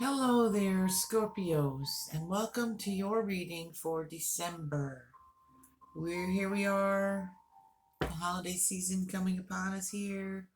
Hello there, Scorpios, and welcome to your reading for December. Here we are, the holiday season coming upon us here.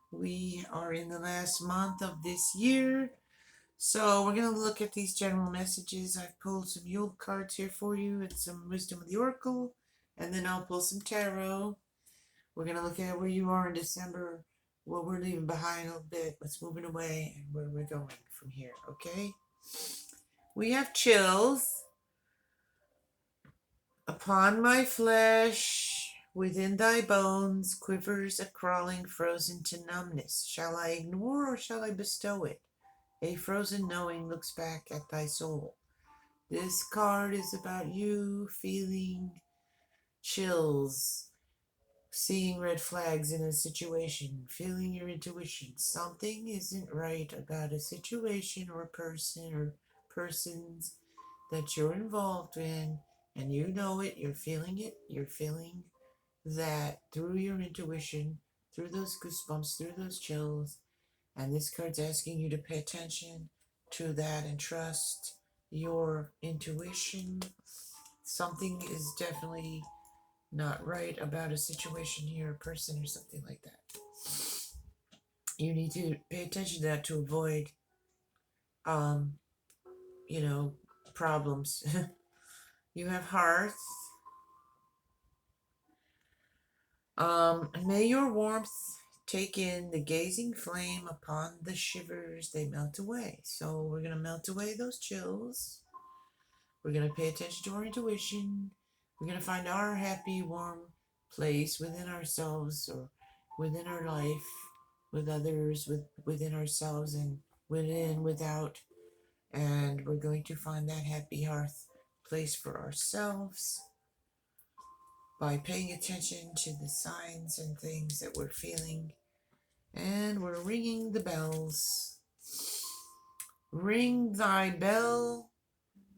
We are in the last month of this year, so we're going to look at these general messages. I've pulled some Yule cards here for you and some Wisdom of the Oracle, and then I'll pull some tarot. We're going to look at where you are in December, what we're leaving behind a little bit, what's moving away, and where we're going from here, okay? We have chills upon my flesh, within thy bones quivers a crawling frozen to numbness. Shall I ignore or shall I bestow it? A frozen knowing looks back at thy soul. This card is about you feeling chills, seeing red flags in a situation, feeling your intuition. Something isn't right about a situation or a person or persons that you're involved in, and you know it, you're feeling that through your intuition, through those goosebumps, through those chills. And this card's asking you to pay attention to that and trust your intuition. Something is definitely not right about a situation here, a person, or something like that. You need to pay attention to that to avoid, um, you know, problems. You have hearts. May your warmth take in the gazing flame upon the shivers, they melt away. So we're going to melt away those chills. We're going to pay attention to our intuition. We're going to find our happy, warm place within ourselves or within our life, with others, within ourselves, and within, without. And we're going to find that happy hearth place for ourselves by paying attention to the signs and things that we're feeling. And we're ringing the bells. Ring thy bell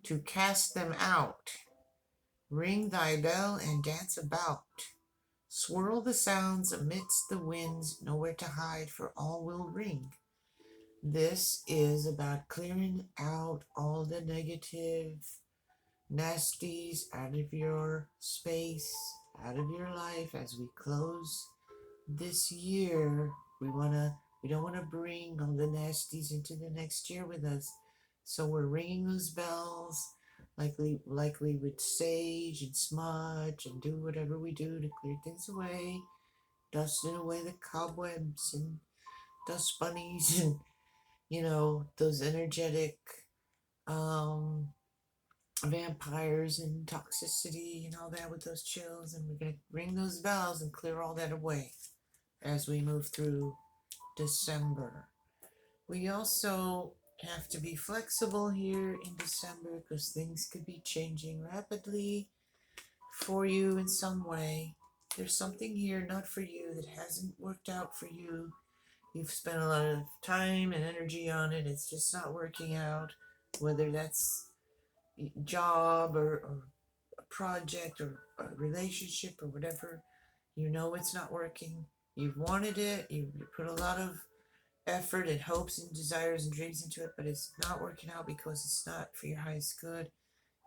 to cast them out. Ring thy bell and dance about. Swirl the sounds amidst the winds, nowhere to hide, for all will ring. This is about clearing out all the negative nasties out of your space, out of your life as we close this year. We don't want to bring all the nasties into the next year with us. So we're ringing those bells likely with sage and smudge and do whatever we do to clear things away, dusting away the cobwebs and dust bunnies and those energetic um vampires and toxicity and all that with those chills, and we're going to ring those bells and clear all that away as we move through December. We also have to be flexible here in December because things could be changing rapidly for you in some way. There's something here not for you that hasn't worked out for you. You've spent a lot of time and energy on it. It's just not working out, whether that's job or a project or a relationship or whatever. You know it's not working. You've wanted it. You put a lot of effort and hopes and desires and dreams into it, but it's not working out because it's not for your highest good,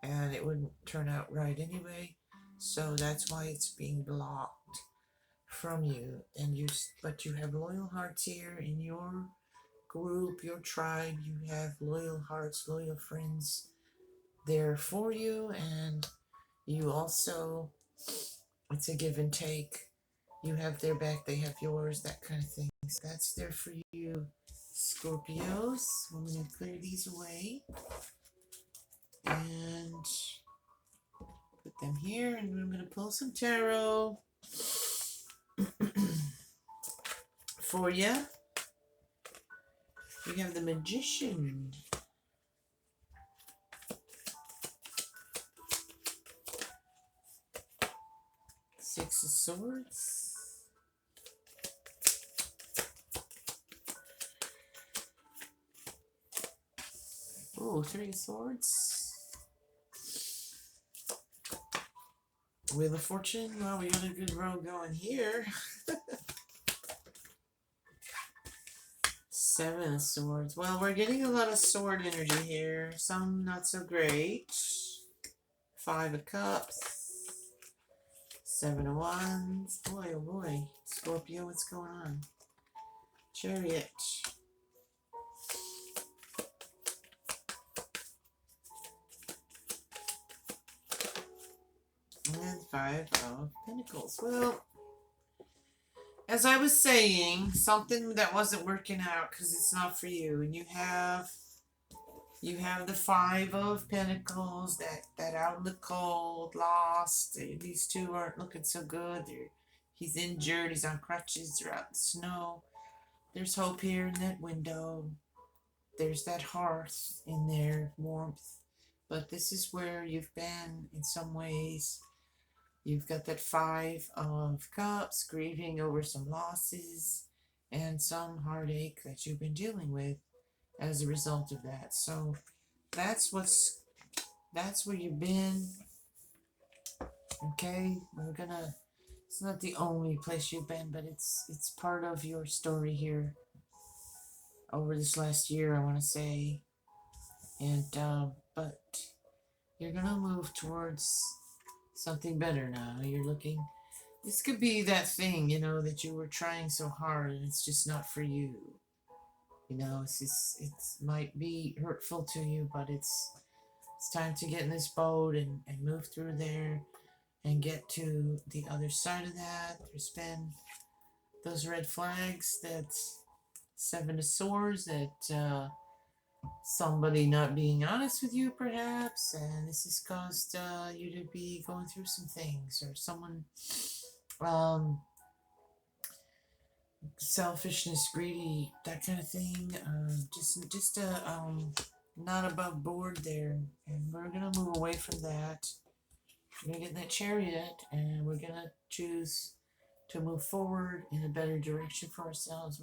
and it wouldn't turn out right anyway. So that's why it's being blocked from you. But you have loyal hearts here in your group, your tribe. You have loyal hearts, loyal friends there for you, and you also, it's a give and take. You have their back, they have yours, that kind of thing. So that's there for you, Scorpios. I'm going to clear these away and put them here, and I'm going to pull some tarot for you. We have the Magician. Six of Swords. Oh, Three of Swords. Wheel of Fortune. Well, we got a good row going here. Seven of Swords. Well, we're getting a lot of sword energy here. Some not so great. Five of Cups. Seven of Wands. Boy, oh boy. Scorpio, what's going on? Chariot. And Five of Pentacles. Well, as I was saying, something that wasn't working out because it's not for you. And you have the Five of Pentacles, that out in the cold, lost. These two aren't looking so good. He's injured. He's on crutches. They're out in the snow. There's hope here in that window. There's that hearth in there, warmth. But this is where you've been in some ways. You've got that Five of Cups, grieving over some losses and some heartache that you've been dealing with as a result of that. So that's where you've been. Okay, it's not the only place you've been, but it's part of your story here over this last year, I want to say. And but you're gonna move towards something better now. You're looking. This could be that thing, that you were trying so hard and it's just not for you. It might be hurtful to you, but it's time to get in this boat and move through there and get to the other side of that. There's been those red flags, that Seven of Swords, that somebody not being honest with you, perhaps, and this has caused you to be going through some things, or someone selfishness, greedy, that kind of thing, just not above board there. And we're gonna move away from that. We're gonna get in that Chariot, and we're gonna choose to move forward in a better direction for ourselves.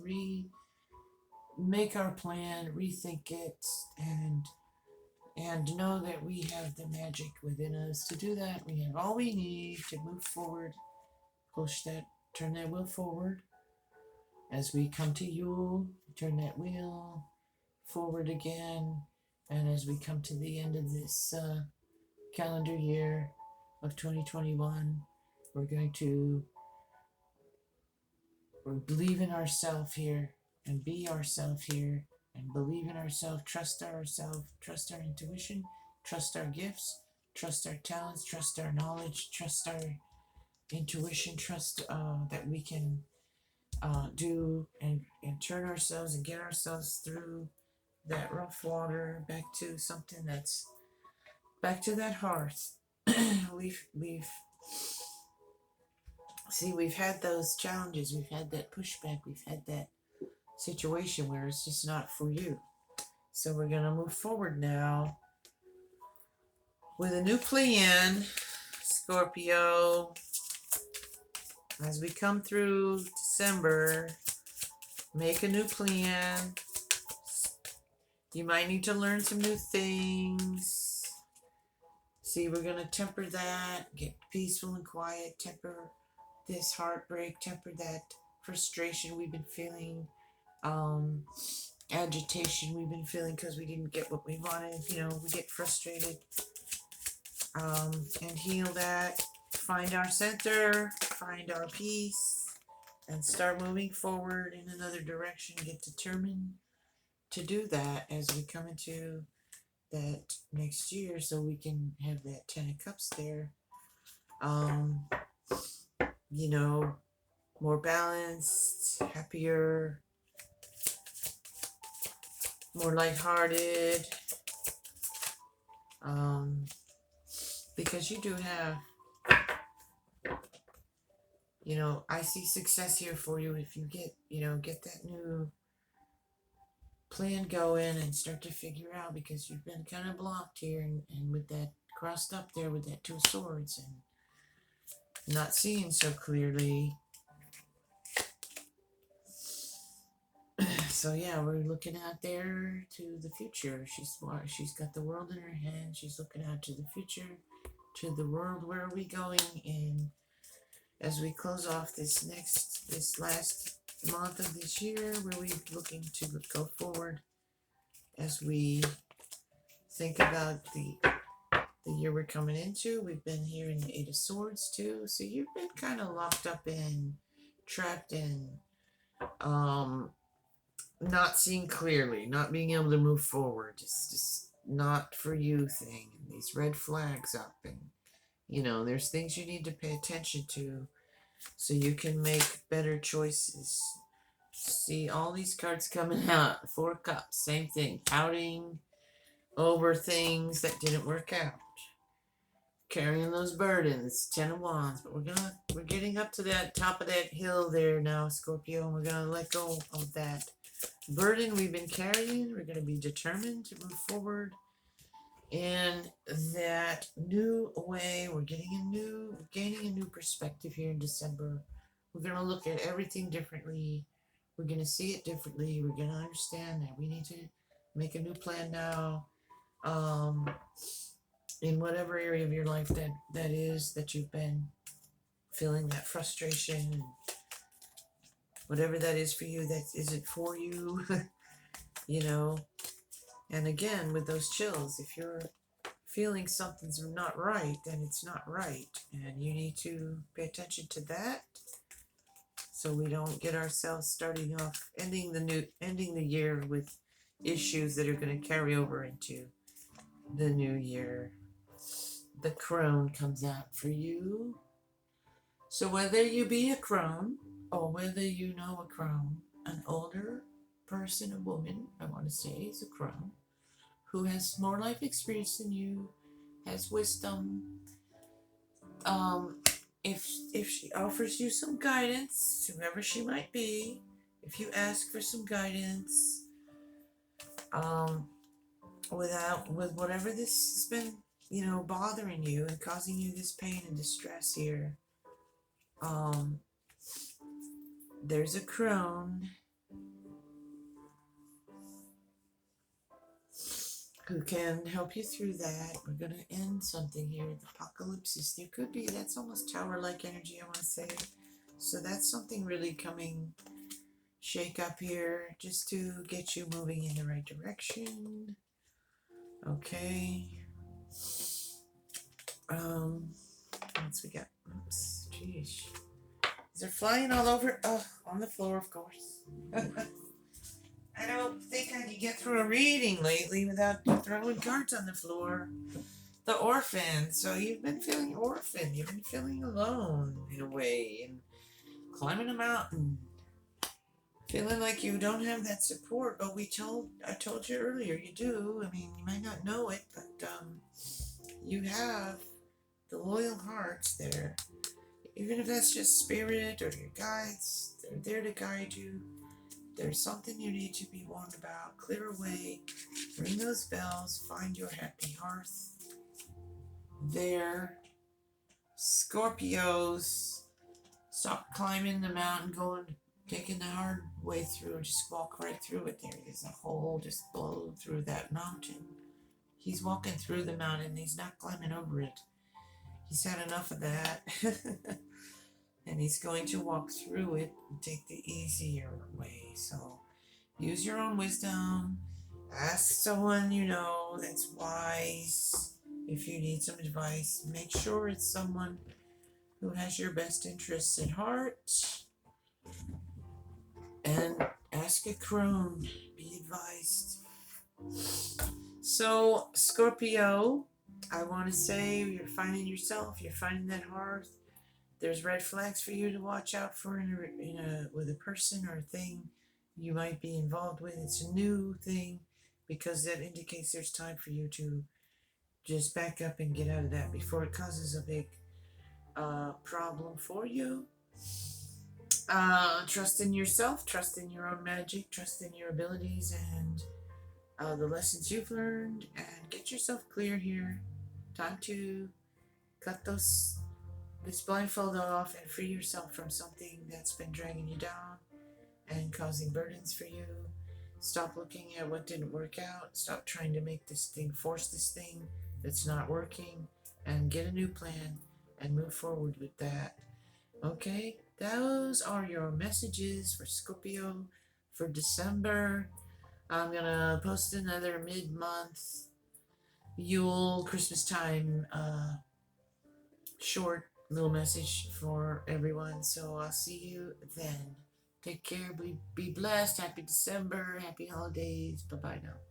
Make our plan, rethink it, and know that we have the magic within us to do that. We have all we need to move forward, turn that wheel forward. As we come to Yule, turn that wheel forward again. And as we come to the end of this calendar year of 2021, we're going to believe in ourselves here, and be ourselves here, and believe in ourselves, trust ourselves, trust our intuition, trust our gifts, trust our talents, trust our knowledge, trust our intuition, trust that we can do and turn ourselves and get ourselves through that rough water back to something that's back to that hearth. We've had those challenges, we've had that pushback, we've had that situation where it's just not for you. So we're going to move forward now with a new plan, Scorpio. As we come through December, make a new plan. You might need to learn some new things. See, we're going to temper that, get peaceful and quiet, temper this heartbreak, temper that frustration we've been feeling, agitation we've been feeling because we didn't get what we wanted. We get frustrated, and heal that. Find our center, find our peace, and start moving forward in another direction. Get determined to do that as we come into that next year, so we can have that Ten of Cups there. More balanced, happier, more lighthearted, because you do have, I see success here for you if you get that new plan going and start to figure out, because you've been kind of blocked here, and with that crossed up there with that Two of Swords and not seeing so clearly. So yeah, we're looking out there to the future. She's got the world in her hand. She's looking out to the future, to the world. Where are we going? And as we close off this last month of this year where we're looking to go forward as we think about the year we're coming into. We've been here in the Eight of Swords too, so you've been kind of locked up in, trapped in, not seeing clearly, not being able to move forward, just not for you thing, and these red flags up, and there's things you need to pay attention to so you can make better choices. See all these cards coming out. Four Cups, same thing, pouting over things that didn't work out, carrying those burdens. 10 of Wands, but we're getting up to that top of that hill there now, Scorpio, and we're gonna let go of that burden we've been carrying. We're gonna be determined to move forward in that new way. We're gaining a new perspective here in December. We're gonna look at everything differently. We're gonna see it differently. We're gonna understand that we need to make a new plan now. In whatever area of your life that is that you've been feeling that frustration, and whatever that is for you, that isn't for you. And again, with those chills, if you're feeling something's not right, then it's not right, and you need to pay attention to that so we don't get ourselves starting off ending the year with issues that are going to carry over into the new year. The crone comes out for you. So whether you be a crone or whether you know a crone, an older person, a woman, I want to say, is a crone who has more life experience than you, has wisdom. If she offers you some guidance, whoever she might be, if you ask for some guidance, with whatever this has been, bothering you and causing you this pain and distress here, there's a crone who can help you through that. We're going to end something here. The apocalypse. There could be, that's almost tower-like energy, I want to say. So that's something really coming, shake up here, just to get you moving in the right direction. Okay. What else we got? Oops, jeez. They're flying all over, on the floor, of course. I don't think I can get through a reading lately without throwing cards on the floor. The orphan. So you've been feeling orphaned. You've been feeling alone in a way, and climbing a mountain, feeling like you don't have that support. But I told you earlier, you do. I mean, you might not know it, but you have the loyal hearts there. Even if that's just spirit or your guides, they're there to guide you. There's something you need to be warned about. Clear away, ring those bells, find your happy hearth. There, Scorpios, stop climbing the mountain, taking the hard way through, just walk right through it. There's a hole, just blow through that mountain. He's walking through the mountain, he's not climbing over it. He's had enough of that. And he's going to walk through it and take the easier way. So use your own wisdom. Ask someone you know that's wise. If you need some advice, make sure it's someone who has your best interests at heart. And ask a crone. Be advised. So, Scorpio, I want to say you're finding yourself. You're finding that hearth. There's red flags for you to watch out for with a person or a thing you might be involved with. It's a new thing, because that indicates there's time for you to just back up and get out of that before it causes a big problem for you. Trust in yourself, trust in your own magic, trust in your abilities and the lessons you've learned, and get yourself clear here. Time to cut this blindfold off and free yourself from something that's been dragging you down and causing burdens for you. Stop looking at what didn't work out. Stop trying to force this thing that's not working, and get a new plan and move forward with that. Okay? those are your messages for Scorpio for December. I'm gonna post another mid-month Yule Christmas time short little message for everyone. So I'll see you then. Take care. Be blessed. Happy December. Happy holidays. Bye bye now.